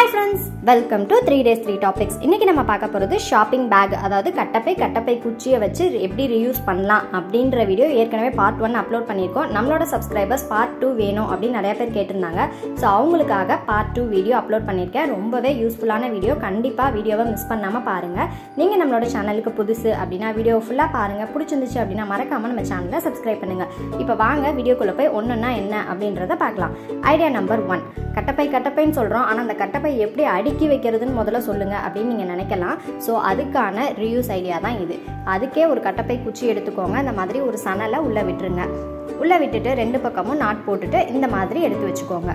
Hi friends, welcome to 3 days 3 topics. இன்னைக்கு நம்ம பார்க்க போறது ஷாப்பிங் பேக், அதாவது கட்டப்பை குச்சியை வச்சு எப்படி ரீயூஸ் பண்ணலாம் அப்படின்ற வீடியோ ஏற்கனவே பார்ட் 1 அப்லோட் பண்ணியிருக்கோம். நம்மளோட சப்ஸ்கிரைபர்ஸ் பார்ட் 2 வேணும் அப்படின்னு நிறைய பேர் கேட்டிருந்தாங்க. ஸோ அவங்களுக்காக பார்ட் 2 வீடியோ அப்லோட் பண்ணியிருக்கேன். ரொம்பவே யூஸ்ஃபுல்லான வீடியோ. கண்டிப்பாக வீடியோவை மிஸ் பண்ணாமல் பாருங்கள். நீங்கள் நம்மளோட சேனலுக்கு புதுசு அப்படின்னா வீடியோ ஃபுல்லாக பாருங்கள். பிடிச்சிருந்துச்சு அப்படின்னா மறக்காமல் நம்ம சேனலை சப்ஸ்கிரைப் பண்ணுங்கள். இப்போ வாங்க வீடியோக்குள்ளே போய் ஒன்றுன்னா என்ன அப்படின்றத பார்க்கலாம். ஐடியா நம்பர் 1, கட்டப்பைன்னு சொல்கிறோம், ஆனால் அந்த கட்டப்பை எப்படி அடுக்கி வைக்கிறதுன்னு முதல்ல சொல்லுங்க அப்படின்னு நீங்கள் நினைக்கலாம். ஸோ அதுக்கான ரீயூஸ் ஐடியா தான் இது. அதுக்கே ஒரு கட்டப்பை குச்சி எடுத்துக்கோங்க. இந்த மாதிரி ஒரு சணலை உள்ளே விட்டுருங்க. உள்ளே விட்டுட்டு 2 பக்கமும் நாட் போட்டுட்டு இந்த மாதிரி எடுத்து வச்சுக்கோங்க.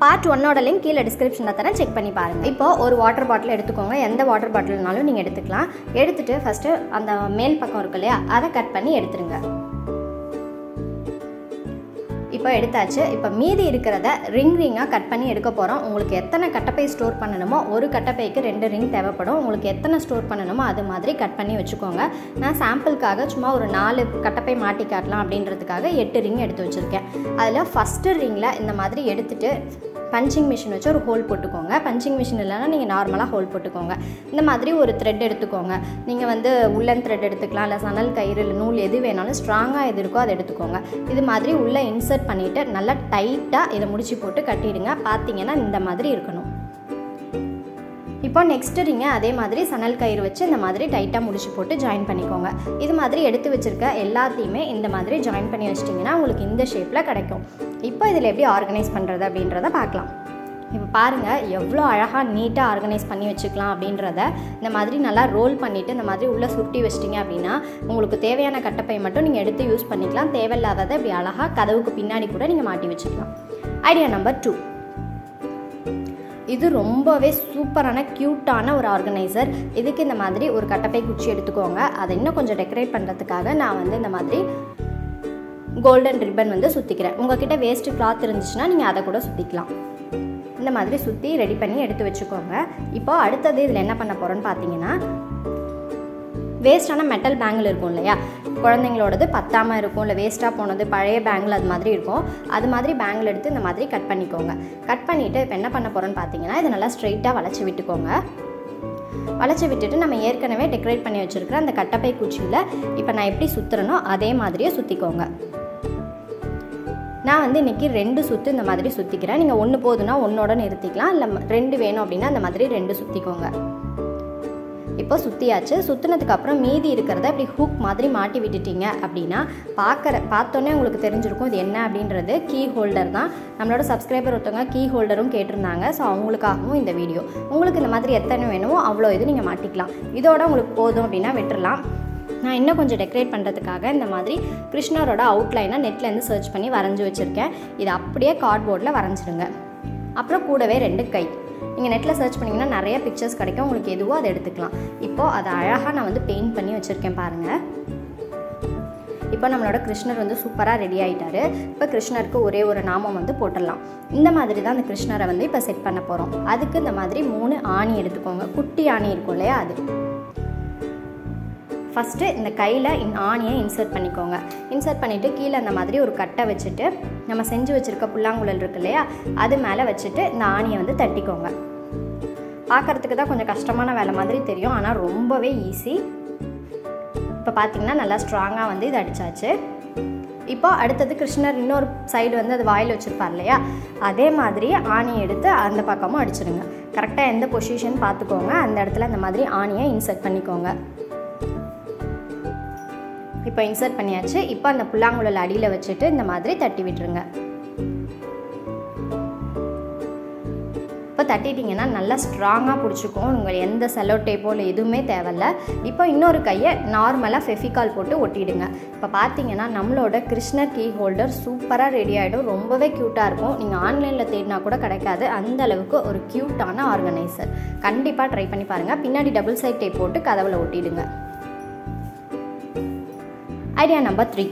பார்ட் 1ஓட லிங்க் கீழே டிஸ்கிரிப்ஷனில் தரேன், செக் பண்ணி பாருங்கள். இப்போ ஒரு வாட்டர் பாட்டில் எடுத்துக்கோங்க. எந்த வாட்டர் பாட்டில்னாலும் நீங்கள் எடுத்துக்கலாம். எடுத்துட்டு ஃபஸ்ட்டு அந்த மேல் பக்கம் இருக்கு இல்லையா, அதை கட் பண்ணி எடுத்துருங்க. இப்போ எடுத்தாச்சு. இப்போ மீதி இருக்கிறத ரிங்காக கட் பண்ணி எடுக்க போகிறோம். உங்களுக்கு எத்தனை கட்டப்பை ஸ்டோர் பண்ணணுமோ, ஒரு கட்டப்பைக்கு 2 ரிங் தேவைப்படும். உங்களுக்கு எத்தனை ஸ்டோர் பண்ணணுமோ அது மாதிரி கட் பண்ணி வச்சுக்கோங்க. நான் சாம்பிளுக்காக சும்மா ஒரு 4 கட்டப்பை மாட்டி காட்டலாம் அப்படின்றதுக்காக 8 ரிங் எடுத்து வச்சுருக்கேன். அதில் ஃபஸ்ட்டு ரிங்கில் இந்த மாதிரி எடுத்துகிட்டு பஞ்சிங் மிஷின் வச்சு ஒரு ஹோல் போட்டுக்கோங்க. பஞ்சிங் மிஷின் இல்லைனா நீங்கள் நார்மலாக ஹோல் போட்டுக்கோங்க. இந்த மாதிரி ஒரு த்ரெட் எடுத்துக்கோங்க. நீங்கள் வந்து உள்ளன் த்ரெட் எடுத்துக்கலாம், இல்லை சணல் கயிறு, இல்லை நூல் எது வேணாலும் ஸ்ட்ராங்காக எது இருக்கோ அதை எடுத்துக்கோங்க. இது மாதிரி உள்ளே இன்சர்ட் பண்ணிவிட்டு நல்லா டைட்டாக இதை முடிச்சு போட்டு கட்டிடுங்க. பார்த்தீங்கன்னா இந்த மாதிரி இருக்கணும். இப்போ நெக்ஸ்ட் ரிங்கை அதே மாதிரி சணல் கயிறு வச்சு இந்த மாதிரி டைட்டாக முடிச்சு போட்டு ஜாயின் பண்ணிக்கோங்க. இது மாதிரி எடுத்து வச்சுருக்க எல்லாத்தையுமே இந்த மாதிரி ஜாயின் பண்ணி வச்சிட்டிங்கன்னா உங்களுக்கு இந்த ஷேப்பில் கிடைக்கும். இப்போ இதில் எப்படி ஆர்கனைஸ் பண்ணுறது அப்படின்றத பார்க்கலாம். இப்போ பாருங்கள் எவ்வளோ அழகாக நீட்டாக ஆர்கனைஸ் பண்ணி வச்சுக்கலாம் அப்படின்றத. இந்த மாதிரி நல்லா ரோல் பண்ணிவிட்டு இந்த மாதிரி உள்ளே சுருட்டி வச்சிட்டிங்க அப்படின்னா உங்களுக்கு தேவையான கட்டப்பை மட்டும் நீங்கள் எடுத்து யூஸ் பண்ணிக்கலாம். தேவையில்லாததை இப்படி அழகாக கதவுக்கு பின்னாடி கூட நீங்கள் மாட்டி வச்சுக்கலாம். ஐடியா நம்பர் 2, இது ரொம்பவே சூப்பரான க்யூட்டான ஒரு ஆர்கனைசர். இதுக்கு இந்த மாதிரி ஒரு கட்டப்பை குச்சி எடுத்துக்கோங்க. அதை இன்னும் கொஞ்சம் டெக்கரேட் பண்ணுறதுக்காக நான் வந்து இந்த மாதிரி கோல்டன் ரிப்பன் வந்து சுற்றிக்கிறேன். உங்கள்கிட்ட வேஸ்ட்டு கிளாத் இருந்துச்சுன்னா நீங்கள் அதை கூட சுற்றிக்கலாம். இந்த மாதிரி சுற்றி ரெடி பண்ணி எடுத்து வச்சுக்கோங்க. இப்போ அடுத்தது இதில் என்ன பண்ண போகிறோன்னு பார்த்தீங்கன்னா, வேஸ்ட்டான மெட்டல் பேங்கிள் இருக்கும் இல்லையா, குழந்தைங்களோடது பத்தாமல் இருக்கும், இல்லை வேஸ்ட்டாக போனது பழைய பேங்கிள் அது மாதிரி இருக்கும். அது மாதிரி பேங்கிள் எடுத்து இந்த மாதிரி கட் பண்ணிக்கோங்க. கட் பண்ணிவிட்டு இப்போ என்ன பண்ண போகிறோன்னு பார்த்தீங்கன்னா, இதை நல்லா ஸ்ட்ரைட்டாக வளைச்சி விட்டுக்கோங்க. வளைச்சி விட்டுட்டு நம்ம ஏற்கனவே டெக்கரேட் பண்ணி வச்சுருக்கிற அந்த கட்டப்பை குச்சியில் இப்போ நான் எப்படி சுற்றுறனோ அதே மாதிரியே சுற்றிக்கோங்க. நான் வந்து இன்றைக்கி 2 சுற்று இந்த மாதிரி சுற்றிக்கிறேன். நீங்கள் 1 போதுன்னா 1ஓட நிறுத்திக்கலாம், இல்லை 2 வேணும் அப்படின்னா அந்த மாதிரி 2 சுற்றிக்கோங்க. இப்போ சுற்றியாச்சு. சுற்றினதுக்கப்புறம் மீதி இருக்கிறத இப்படி ஹூக் மாதிரி மாட்டி விட்டுட்டீங்க அப்படின்னா பார்த்தோன்னே உங்களுக்கு தெரிஞ்சிருக்கும் இது என்ன அப்படின்றது. கீ ஹோல்டர் தான். நம்மளோட சப்ஸ்கிரைபர் ஒருத்தவங்க கீ ஹோல்டரும் கேட்டிருந்தாங்க. ஸோ அவங்களுக்காகவும் இந்த வீடியோ. உங்களுக்கு இந்த மாதிரி எத்தனை வேணுமோ அவ்வளோ இது நீங்கள் மாட்டிக்கலாம். இதோட உங்களுக்கு போதும் அப்படின்னா விட்டுறலாம். நான் இன்னும் கொஞ்சம் டெக்கரேட் பண்ணுறதுக்காக இந்த மாதிரி கிருஷ்ணரோட அவுட்லைனை நெட்லேருந்து சர்ச் பண்ணி வரைஞ்சி வச்சுருக்கேன். இது அப்படியே கார்ட்போர்டில் வரைஞ்சிடுங்க. அப்புறம் கூடவே 2 கை. நீங்கள் நெட்டில் சர்ச் பண்ணிங்கன்னா நிறைய பிக்சர்ஸ் கிடைக்கும். உங்களுக்கு எதுவோ அதை எடுத்துக்கலாம். இப்போது அதை அழகாக நான் வந்து பெயிண்ட் பண்ணி வச்சுருக்கேன் பாருங்கள். இப்போ நம்மளோட கிருஷ்ணர் வந்து சூப்பராக ரெடி ஆகிட்டார். இப்போ கிருஷ்ணருக்கு ஒரே ஒரு நாமம் வந்து போட்டுடலாம். இந்த மாதிரி தான் அந்த கிருஷ்ணரை வந்து இப்போ செட் பண்ண போகிறோம். அதுக்கு இந்த மாதிரி 3 ஆணி எடுத்துக்கோங்க. குட்டி ஆணி இருக்கும் இல்லையா, அது. ஃபஸ்ட்டு இந்த கையில் ஆணியை இன்சர்ட் பண்ணிக்கோங்க. இன்சர்ட் பண்ணிவிட்டு கீழே அந்த மாதிரி ஒரு கட்டை வச்சுட்டு நம்ம செஞ்சு வச்சுருக்க புல்லாங்குழல் இருக்கு இல்லையா, அது மேலே வச்சுட்டு இந்த ஆணியை வந்து தட்டிக்கோங்க. பார்க்குறதுக்கு தான் கொஞ்சம் கஷ்டமான வேலை மாதிரி தெரியும், ஆனால் ரொம்பவே ஈஸி. இப்போ பார்த்திங்கன்னா நல்லா ஸ்ட்ராங்காக வந்து இது அடித்தாச்சு. இப்போ அடுத்தது கிருஷ்ணர் இன்னொரு சைடு வந்து அது வாயில் வச்சுருப்பார் இல்லையா, அதே மாதிரி ஆணியை எடுத்து அந்த பக்கமும் அடிச்சிடுங்க. கரெக்டாக எந்த பொசிஷன் பார்த்துக்கோங்க. அந்த இடத்துல இந்த மாதிரி ஆணியை இன்சர்ட் பண்ணிக்கோங்க. இப்போ இன்சர்ட் பண்ணியாச்சு. இப்போ அந்த புல்லாங்குழல் அடியில் வச்சுட்டு இந்த மாதிரி தட்டி விட்டுருங்க. இப்போ தட்டிட்டிங்கன்னா நல்லா ஸ்ட்ராங்காக பிடிச்சிக்கும். உங்களுக்கு எந்த செல்லோ டேப்போ இல்லை எதுவுமே தேவையில்ல. இப்போ இன்னொரு கையை நார்மலாக ஃபெஃபிகால் போட்டு ஒட்டிடுங்க. இப்போ பார்த்தீங்கன்னா நம்மளோட கிருஷ்ணர் கீ ஹோல்டர் சூப்பராக ரெடி ஆகிடும். ரொம்பவே க்யூட்டாக இருக்கும். நீங்கள் ஆன்லைனில் தேடினா கூட கிடைக்காது, அந்த அளவுக்கு ஒரு க்யூட்டான ஆர்கனைசர். கண்டிப்பாக ட்ரை பண்ணி பாருங்கள். பின்னாடி டபுள் சைட் டேப் போட்டு கதவில் ஒட்டிடுங்க. ஐடியா நம்பர் 3,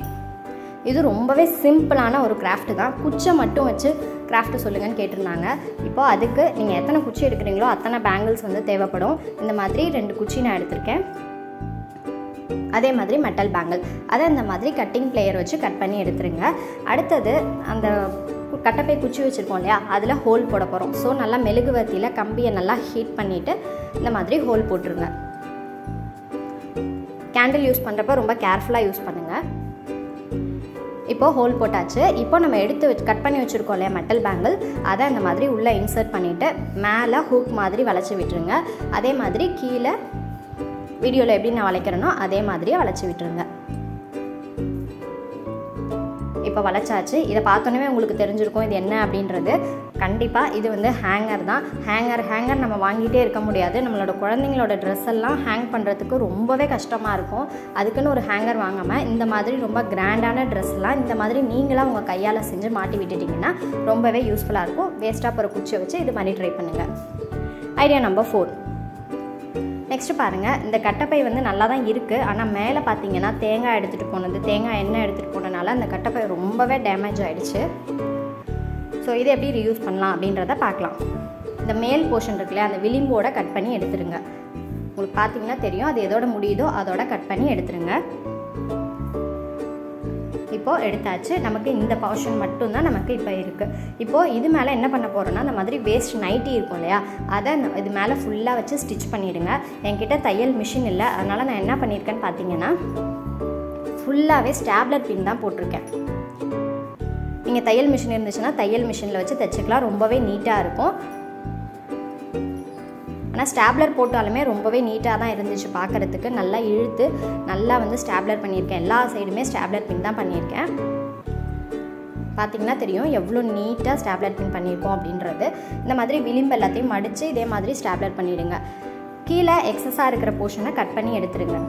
இது ரொம்பவே சிம்பிளான ஒரு கிராஃப்ட் தான். குச்சை மட்டும் வச்சு கிராஃப்ட் சொல்லுங்கன்னு கேட்டிருந்தாங்க. இப்போது அதுக்கு நீங்கள் எத்தனை குச்சி எடுக்கிறீங்களோ அத்தனை பேங்கிள்ஸ் வந்து தேவைப்படும். இந்த மாதிரி 2 குச்சி நான் எடுத்திருக்கேன். அதே மாதிரி மெட்டல் பேங்கிள் அதை இந்த மாதிரி கட்டிங் பிளேயர் வச்சு கட் பண்ணி எடுத்துருங்க. அடுத்தது அந்த கட்டப்பை குச்சி வச்சுருக்கோம் இல்லையா, அதில் ஹோல் போட போகிறோம். ஸோ நல்லா மெழுகுவர்த்தியில் கம்பியை நல்லா ஹீட் பண்ணிவிட்டு இந்த மாதிரி ஹோல் போட்டுருங்க. கேண்டில் யூஸ் பண்ணுறப்ப ரொம்ப கேர்ஃபுல்லாக யூஸ் பண்ணுங்கள். இப்போது ஹோல் போட்டாச்சு. இப்போ நம்ம கட் பண்ணி வச்சுருக்கோம் இல்லையா மெட்டல் பேங்கிள், அதை அந்த மாதிரி உள்ளே இன்சர்ட் பண்ணிவிட்டு மேலே ஹூக் மாதிரி வளைச்சி விட்டுருங்க. அதே மாதிரி கீழே வீடியோவில் எப்படி நான் வளைக்கிறேனோ அதே மாதிரியே வளைச்சி விட்டுருங்க. இப்போ வளைச்சாச்சு. இதை பார்த்தோன்னே உங்களுக்கு தெரிஞ்சிருக்கும் இது என்ன அப்படின்றது. கண்டிப்பாக இது வந்து ஹேங்கர் தான். ஹேங்கர் நம்ம வாங்கிட்டே இருக்க முடியாது. நம்மளோட குழந்தைங்களோட ட்ரெஸ் எல்லாம் ஹேங் பண்ணுறதுக்கு ரொம்பவே கஷ்டமாக இருக்கும். அதுக்குன்னு ஒரு ஹேங்கர் வாங்காமல் இந்த மாதிரி ரொம்ப கிராண்டான ட்ரெஸ்லாம் இந்த மாதிரி நீங்களாக உங்கள் கையால் செஞ்சு மாட்டி விட்டுட்டிங்கன்னா ரொம்பவே யூஸ்ஃபுல்லாக இருக்கும். வேஸ்ட்டாக போகிற குச்சியை வச்சு இது மாதிரி ட்ரை பண்ணுங்கள். Idea number 4. நெக்ஸ்ட்டு பாருங்கள், இந்த கட்டப்பை வந்து நல்லா தான் இருக்குது. ஆனால் மேலே பார்த்தீங்கன்னா தேங்காய் எண்ணெய் எடுத்துகிட்டு போனனால அந்த கட்டப்பை ரொம்பவே டேமேஜ் ஆகிடுச்சு. ஸோ இதை எப்படி ரீயூஸ் பண்ணலாம் அப்படின்றத பார்க்கலாம். இந்த மேல் போர்ஷன் இருக்குல்லையா, அந்த விளிம்போட கட் பண்ணி எடுத்துருங்க. உங்களுக்கு பார்த்தீங்கன்னா தெரியும், அது எதோட முடியுதோ அதோட கட் பண்ணி எடுத்துருங்க. இப்போது எடுத்தாச்சு. நமக்கு இந்த போர்ஷன் மட்டும்தான் நமக்கு இப்போ இருக்குது. இப்போது இது மேலே என்ன பண்ண போகிறோன்னா, அந்த மாதிரி வேஸ்ட் நைட்டி இருக்கும் இல்லையா, அதை இது மேலே ஃபுல்லாக வச்சு ஸ்டிச் பண்ணிவிடுங்க. என்கிட்ட தையல் மிஷின் இல்லை, அதனால் நான் என்ன பண்ணியிருக்கேன்னு பார்த்தீங்கன்னா ஃபுல்லாகவே ஸ்டாப்லர் பின் தான் போட்டிருக்கேன். நீங்கள் தையல் மிஷின் இருந்துச்சுன்னா தையல் மிஷினில் வச்சு தைச்சிக்கலாம், ரொம்பவே நீட்டாக இருக்கும். ஆனால் ஸ்டாப்லர் போட்டாலுமே ரொம்பவே நீட்டாக தான் இருந்துச்சு பார்க்குறதுக்கு. நல்லா இழுத்து நல்லா வந்து ஸ்டாப்லர் பண்ணியிருக்கேன். எல்லா சைடுமே ஸ்டாப்லர் பின் தான் பண்ணியிருக்கேன். பார்த்திங்கன்னா தெரியும் எவ்வளோ நீட்டாக ஸ்டாப்லர் பின் பண்ணியிருக்கோம் அப்படின்றது. இந்த மாதிரி விளிம்பு எல்லாத்தையும் மடித்து இதே மாதிரி ஸ்டாப்லர் பண்ணிவிடுங்க. கீழே எக்ஸஸாக இருக்கிற போர்ஷனை கட் பண்ணி எடுத்துருங்க.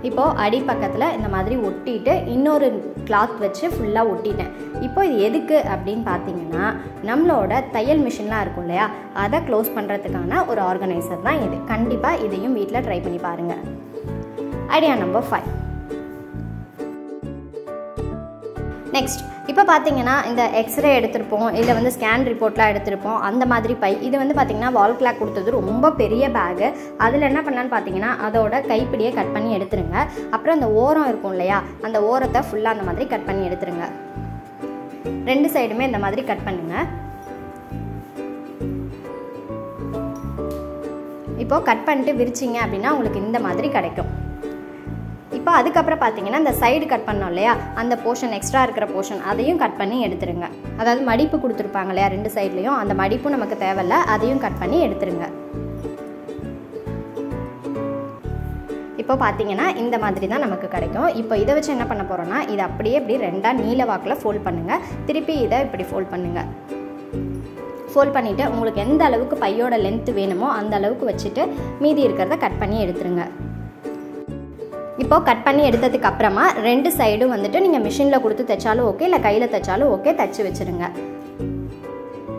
இப்போது அடிப்பக்கத்தில் இந்த மாதிரி ஒட்டிட்டு இன்னொரு கிளாத் வச்சு ஃபுல்லாக ஒட்டிட்டேன். இப்போ இது எதுக்கு அப்படின்னு பார்த்தீங்கன்னா, நம்மளோட தையல் மிஷின்லாம் இருக்கும் இல்லையா, அதை க்ளோஸ் பண்ணுறதுக்கான ஒரு ஆர்கனைசர் தான் இது. கண்டிப்பாக இதையும் வீட்டில் ட்ரை பண்ணி பாருங்கள். Idea number 5. நெக்ஸ்ட் இப்போ பார்த்தீங்கன்னா இந்த எக்ஸ்ரே எடுத்திருப்போம், இல்லை வந்து ஸ்கேன் ரிப்போர்ட்லாம் எடுத்திருப்போம், அந்த மாதிரி பை. இது வந்து பார்த்திங்கன்னா வால் கிளாக் கொடுத்தது ரொம்ப பெரிய பேகு. அதில் என்ன பண்ணலான்னு பார்த்தீங்கன்னா அதோட கைப்பிடியை கட் பண்ணி எடுத்துருங்க. அப்புறம் அந்த ஓரம் இருக்கும் இல்லையா, அந்த ஓரத்தை ஃபுல்லாக அந்த மாதிரி கட் பண்ணி எடுத்துருங்க. 2 சைடுமே இந்த மாதிரி கட் பண்ணுங்கள். இப்போது கட் பண்ணிட்டு விரிச்சிங்க அப்படின்னா உங்களுக்கு இந்த மாதிரி கிடைக்கும். இப்போ அதுக்கப்புறம் பார்த்தீங்கன்னா இந்த சைடு கட் பண்ணோம் இல்லையா, அந்த போர்ஷன் எக்ஸ்ட்ரா இருக்கிற போர்ஷன் அதையும் கட் பண்ணி எடுத்துருங்க. அதாவது மடிப்பு கொடுத்துருப்பாங்க இல்லையா 2 சைட்லேயும், அந்த மடிப்பும் நமக்கு தேவையில்ல, அதையும் கட் பண்ணி எடுத்துருங்க. இப்போ பார்த்தீங்கன்னா இந்த மாதிரி தான் நமக்கு கிடைக்கும். இப்போ இதை வச்சு என்ன பண்ண போகிறோன்னா, இதை அப்படியே இப்படி 2ஆக நீல வாக்கில் ஃபோல்ட் பண்ணுங்கள். திருப்பி இதை இப்படி ஃபோல்ட் பண்ணுங்கள். ஃபோல்ட் பண்ணிவிட்டு உங்களுக்கு எந்த அளவுக்கு பையோட லென்த்து வேணுமோ அந்த அளவுக்கு வச்சுட்டு மீதி இருக்கிறத கட் பண்ணி எடுத்துருங்க. இப்போது கட் பண்ணி எடுத்ததுக்கு அப்புறமா 2 சைடும் வந்துட்டு நீங்கள் மிஷினில் கொடுத்து தைச்சாலும் ஓகே, இல்லை கையில் தைச்சாலும் ஓகே, தைச்சி வச்சுருங்க.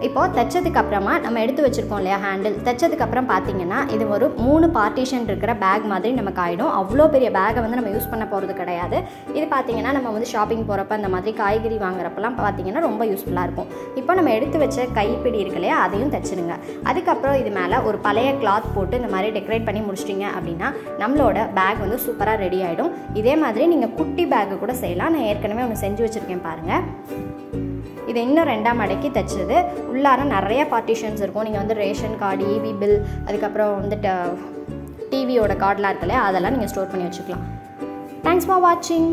இப்போது தைச்சதுக்கு அப்புறமா நம்ம எடுத்து வச்சுருக்கோம் இல்லையா ஹேண்டில், தைச்சதுக்கப்புறம் பார்த்தீங்கன்னா இது ஒரு 3 பார்ட்டிஷன் இருக்கிற பேக் மாதிரி நமக்கு ஆகிடும். அவ்வளோ பெரிய பேக்கை வந்து நம்ம யூஸ் பண்ண போகிறது கிடையாது. இது பார்த்தீங்கன்னா நம்ம வந்து ஷாப்பிங் போகிறப்ப அந்த மாதிரி காய்கறி வாங்குறப்பெல்லாம் பார்த்தீங்கன்னா ரொம்ப யூஸ்ஃபுல்லாக இருக்கும். இப்போ நம்ம எடுத்து வச்ச கைப்பிடி இருக்கு இல்லையா, அதையும் தைச்சிடுங்க. அதுக்கப்புறம் இது மேலே ஒரு பழைய கிளாத் போட்டு இந்த மாதிரி டெக்கரேட் பண்ணி முடிச்சிட்டிங்க அப்படின்னா நம்மளோட பேக் வந்து சூப்பராக ரெடி ஆகிடும். இதே மாதிரி நீங்கள் குட்டி பேக்கு கூட செய்யலாம். நான் ஏற்கனவே ஒன்று செஞ்சு வச்சுருக்கேன் பாருங்கள். இதை இன்னும் 2ஆக மடக்கி தைச்சது. உள்ளார நிறைய பார்ட்டிஷன்ஸ் இருக்கும். நீங்கள் வந்து ரேஷன் கார்டு, இபி பில், அதுக்கப்புறம் வந்துட்டு டிவியோட கார்டெலாம் இருக்குல்லையா, அதெல்லாம் நீங்கள் ஸ்டோர் பண்ணி வச்சுக்கலாம். தேங்க்ஸ் ஃபார் வாட்சிங்.